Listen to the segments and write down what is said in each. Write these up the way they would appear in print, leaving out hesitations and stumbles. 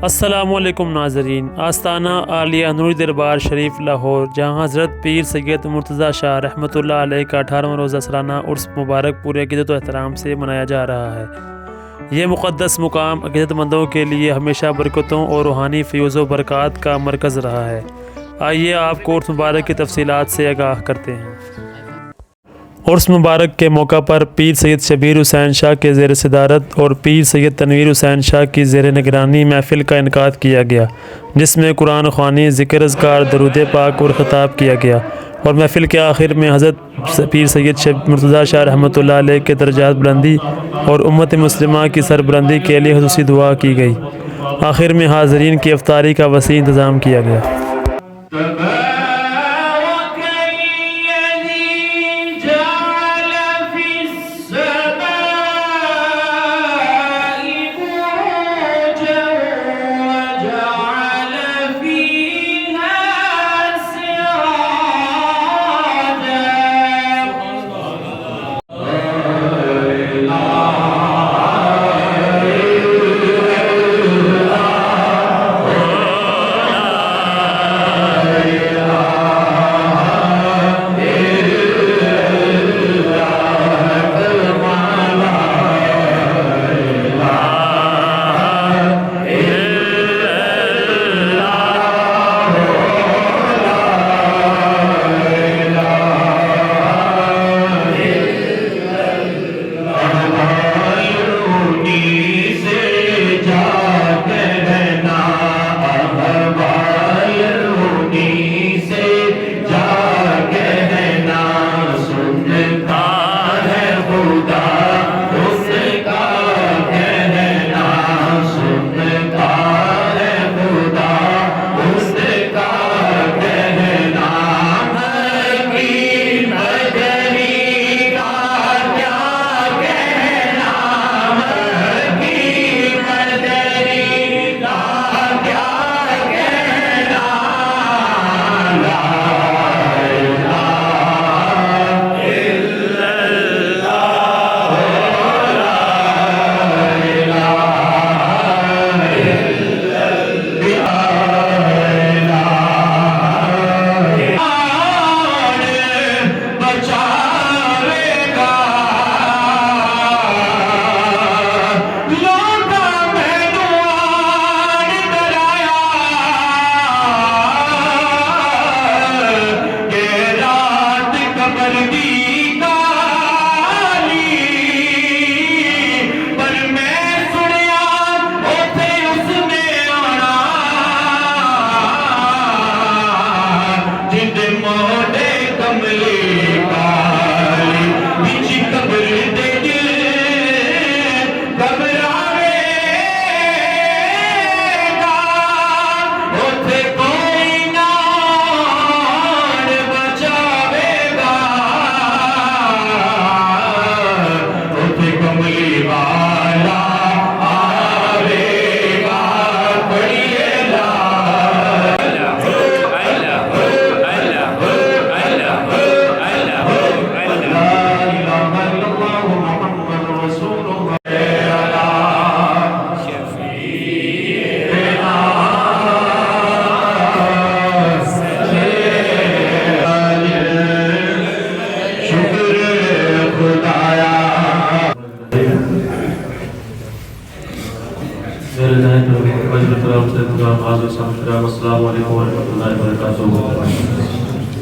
अस्सलामुअलैकुम नाज़रीन, आस्ताना आलिया नूरी दरबार शरीफ लाहौर, जहाँ हज़रत पीर सैयद मुर्तज़ा शाह रहमतुल्लाह अलैह का 18वां रोज़ा सालाना उर्स मुबारक पूरे अक़ीदत व एहतराम से मनाया जा रहा है। ये मुक़द्दस मुकाम अक़ीदतमंदों के लिए हमेशा बरकतों और रूहानी फ़ैज़ व बरक़ात का मरकज़ रहा है। आइए आपको उर्स मुबारक की तफ़सीलात से आगाह करते हैं। उर्स मुबारक के मौका पर पीर सैयद शबीर हुसैन शाह के ज़ेर सदारत और पीर सैयद तनवीर हुसैन शाह की ज़ेर निगरानी महफ़िल का इनकाद किया गया, जिसमें कुरान ख़्वानी, ज़िक्र अज़कार, दरूद पाक और ख़िताब किया गया। और महफ़िल के आखिर में हज़रत पीर सैयद मुर्तज़ा शाह रहमतुल्लाह अलैह के दर्जात बुलंदी और उम्मत मुस्लिमा की सरबुलंदी के लिए ख़ुसूसी दुआ की गई। आखिर में हाज़रीन की इफ्तारी का वसी इंतज़ाम किया गया।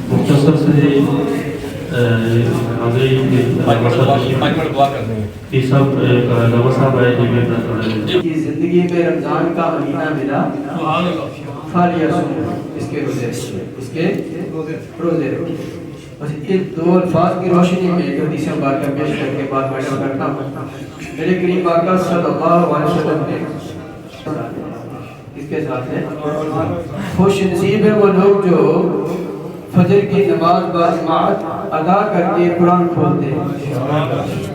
मुख्तसर से जिंदगी में रमजान का महीना मिला, इसके रोजे बस इन दो अल्फाज की रोशनी में एक हदीस मुबारक पेश करके बात मैडम करता हूँ। मेरे करीम आका सल्लल्लाहु अलैहि वसल्लम ने इसके साथ है, खुश नसीब है वो लोग जो फजर की नमाज बाजमात अदा करके कुरान खोलते हैं।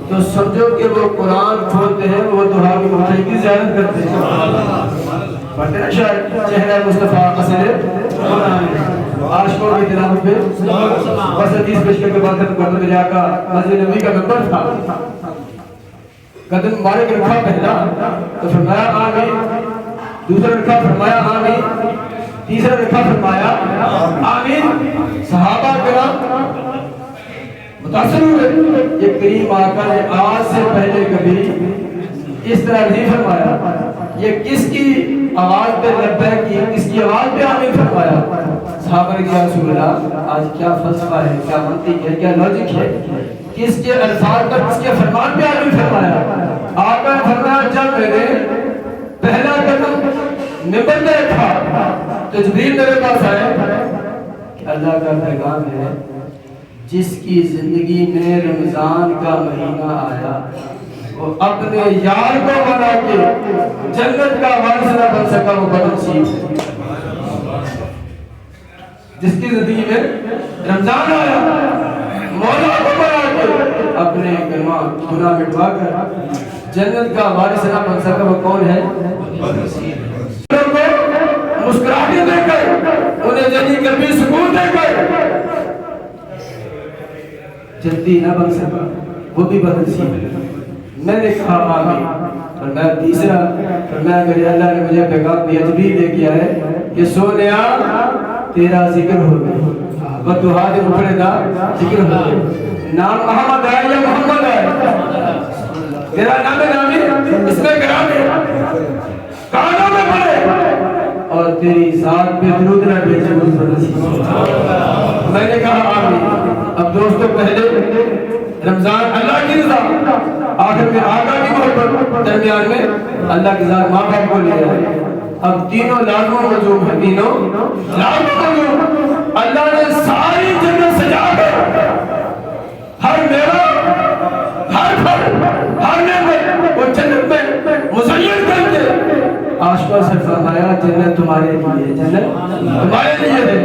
तो समझो कि वो कुरान खोलते हैं, वो दुआ की मौला की ज़ियारत करते हैं। पढ़ते हैं शायद चेहरा मुस्तफ़ा असर आशिकों की तिलावत पे बस हदीस पेश करके बात करते मेरे आका मस्जिद नबी का मेंबर था, कदम मुबारक रखा पहला तो फरमाया आमीन। दूसरा रखा फरमाया आमीन, तीसरा रखा फरमाया आमीन। सहाबा किराम मुतासिर हुए। ये करीम आका ने आज से पहले कभी इस तरह नहीं फरमाया। ये किसकी आवाज पे लब्बैक की, किसकी आवाज पे आमीन फरमाया? सहाबा ने कहा रसूल अल्लाह, आज क्या फलसफा है, क्या मंतिक है, क्या लॉजिक है, किसके अल्फाज पर, किसके फरमान पे आमीन फरमाया? आका ने फरमाया जब मैंने पहला कदम मिंबर में रखा तो जिब्रील मेरे पास आए कि अल्लाह का पैगाम है, जिसकी जिंदगी में रमजान का महीना आया वो अपने यार को बना के जन्नत का वारिस न बन सका, वो बदनसीब है। जिसकी जिंदगी में रमजान आया, मौला को बना के अपने गुनाह मिटवा कर जन्नत का वारिस न बन सका, वो कौन है? मुस्कुराहटें देकर, उन्हें जल्दी कभी सुकून देकर जल्दी न बन सका, वो भी बदनसीब है। मैंने कहा आमीन। और मैं तीसरा, मैं मेरे अल्लाह ने मुझे पैगाम दिया, जिब्रील लेके आए कि सोनिया तेरा जिक्र हो गया, बदुआ दे मुखड़े दा जिक्र हो गया। नाम मोहम्मद है या मोहम्मद है, तेरा नाम है नामी, इसमें कराम है, कानों में पड़े और तेरी जात पे दरूद ना भेजे। मैंने कहा आमीन। अब दोस्तों पहले रमजान अल्लाह की रज़ा, आखिर में आका की मोहब्बत, दरमियान में अल्लाह की ज़ात, माँ बाप को ले आए। अब तीनों लाजमों मौजूद है, तीनों लाजमों मौजूद। अल्लाह ने सारी जन्नत सजा कर हर मेवा, हर फल, हर नेमत वो जन्नत में मुज़य्यन करके आसपास से फरमाया जन्नत तुम्हारे लिए, जन्नत तुम्हारे लिए है।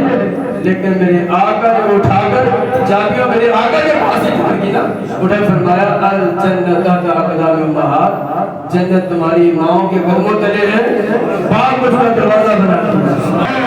लेकिन मेरे आका ने उठाकर चाबियों मेरे आका के पास ही छोड़ की ना, उठा फरमाया अल जन्नत का अक़दाम उम्महात, जन्नत तुम्हारी माओं के कदमों तले है, बाप उसका दरवाजा बना दिया।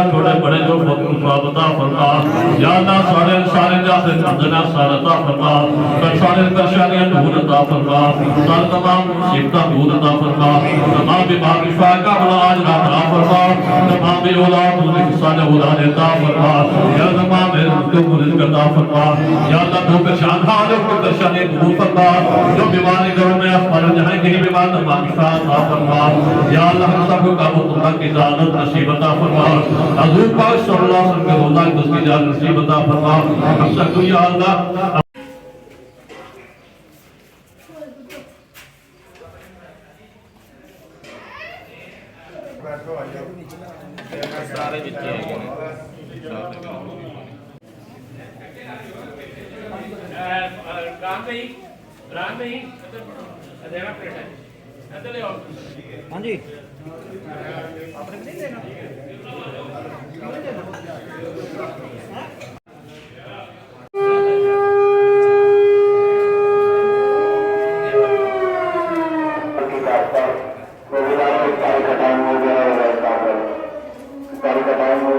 छोटे बड़े जो बता फरमा या अल्लाह सारे सारे जाते खजना सारा ता फरमा सारे परेशानियां दूर अता फरमा सारे तमाम मुसीबतां दूर अता फरमा तमाम बीमार शिफा का इलाज अता फरमा तमाम बे औलाद को साले औलाद अता फरमा या तमाम रिज़्क़ को रिज़्क़ अता फरमा या अल्लाह जो परेशान हाल को परेशानी दूर फरमा जो बीमारी घरों में मर जाए कहीं बीमार तमाम शिफा अता फरमा या अल्लाह हम सबको काबू की इजाजत नसीब अता फरमा हजूर पाक सल्लल्लाहु अलैहि वसल्लम के रोज़ा की उसकी इजाजत नसीब अता फरमा हम सबको या अल्लाह सारे बच्चे राम नहीं देना प्लेट है ले आओ। हाँ जी आपने नहीं देना टाइम हो